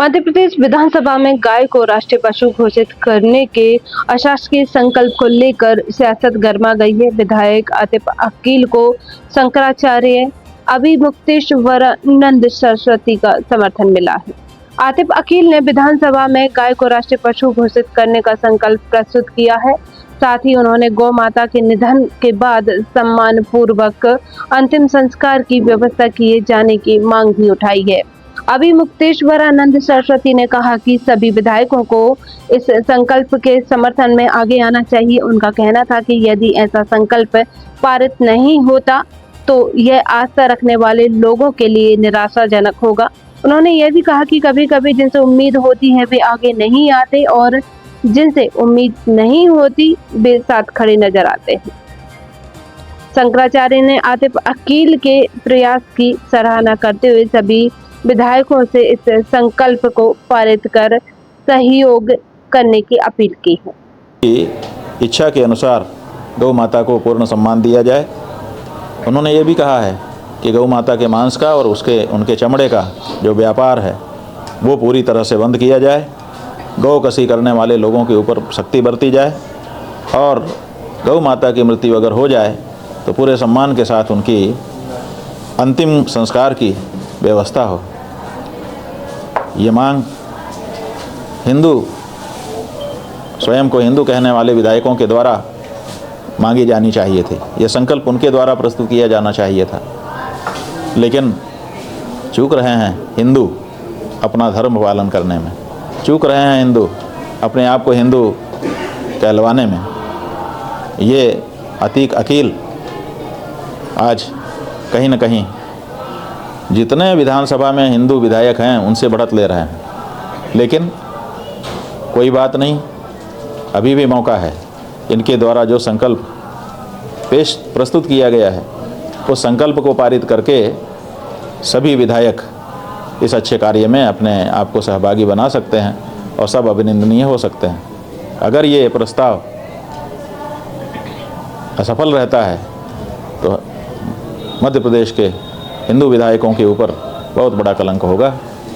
मध्य प्रदेश विधानसभा में गाय को राष्ट्रीय पशु घोषित करने के अशासकीय संकल्प को लेकर सियासत गर्मा गई है। विधायक आतिफ अकील को शंकराचार्य अभिमुक्तेश्वरानंद सरस्वती का समर्थन मिला है। आतिफ अकील ने विधानसभा में गाय को राष्ट्रीय पशु घोषित करने का संकल्प प्रस्तुत किया है। साथ ही उन्होंने गौ माता के निधन के बाद सम्मान पूर्वक अंतिम संस्कार की व्यवस्था किए जाने की मांग भी उठाई है। अभिमुक्तेश्वरानंद सरस्वती ने कहा कि सभी विधायकों को इस संकल्प के समर्थन में आगे आना चाहिए। उनका कहना था कि यदि ऐसा संकल्प पारित नहीं होता तो यह आस्था रखने वाले लोगों के लिए निराशाजनक होगा। उन्होंने यह भी कहा कि कभी कभी जिनसे उम्मीद होती है वे आगे नहीं आते और जिनसे उम्मीद नहीं होती वे साथ खड़े नजर आते हैं। शंकराचार्य ने आतिफ अकील के प्रयास की सराहना करते हुए सभी विधायकों से इस संकल्प को पारित कर सहयोग करने की अपील की है। इच्छा के अनुसार गौ माता को पूर्ण सम्मान दिया जाए। उन्होंने ये भी कहा है कि गौ माता के मांस का और उनके चमड़े का जो व्यापार है वो पूरी तरह से बंद किया जाए। गौ कसी करने वाले लोगों के ऊपर सख्ती बरती जाए और गौ माता की मृत्यु अगर हो जाए तो पूरे सम्मान के साथ उनकी अंतिम संस्कार की व्यवस्था हो। ये मांग स्वयं को हिंदू कहने वाले विधायकों के द्वारा मांगी जानी चाहिए थी। यह संकल्प उनके द्वारा प्रस्तुत किया जाना चाहिए था, लेकिन चूक रहे हैं हिंदू अपना धर्म पालन करने में, चूक रहे हैं हिंदू अपने आप को हिंदू कहलवाने में। ये आतिफ अकील आज कहीं न कहीं जितने विधानसभा में हिंदू विधायक हैं उनसे बढ़त ले रहे हैं। लेकिन कोई बात नहीं, अभी भी मौका है। इनके द्वारा जो संकल्प प्रस्तुत किया गया है उस संकल्प को पारित करके सभी विधायक इस अच्छे कार्य में अपने आप को सहभागी बना सकते हैं और सब अभिनंदनीय हो सकते हैं। अगर ये प्रस्ताव असफल रहता है तो मध्य प्रदेश के हिंदू विधायकों के ऊपर बहुत बड़ा कलंक होगा।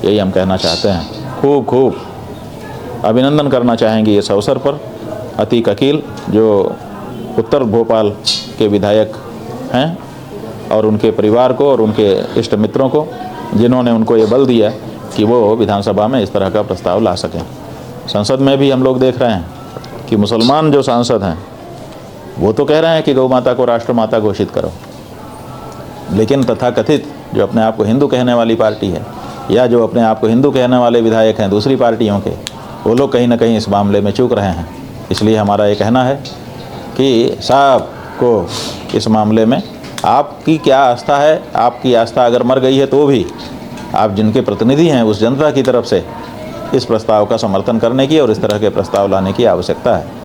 यही हम कहना चाहते हैं। खूब अभिनंदन करना चाहेंगे इस अवसर पर आतिफ अकील जो उत्तर भोपाल के विधायक हैं और उनके परिवार को और उनके इष्ट मित्रों को, जिन्होंने उनको ये बल दिया कि वो विधानसभा में इस तरह का प्रस्ताव ला सकें। संसद में भी हम लोग देख रहे हैं कि मुसलमान जो सांसद हैं वो तो कह रहे हैं कि गौ माता को राष्ट्र माता घोषित करो, लेकिन तथाकथित जो अपने आप को हिंदू कहने वाली पार्टी है या जो अपने आप को हिंदू कहने वाले विधायक हैं दूसरी पार्टियों के, वो लोग कहीं ना कहीं इस मामले में चूक रहे हैं। इसलिए हमारा ये कहना है कि साहब को इस मामले में आपकी क्या आस्था है, आपकी आस्था अगर मर गई है तो भी आप जिनके प्रतिनिधि हैं उस जनता की तरफ से इस प्रस्ताव का समर्थन करने की और इस तरह के प्रस्ताव लाने की आवश्यकता है।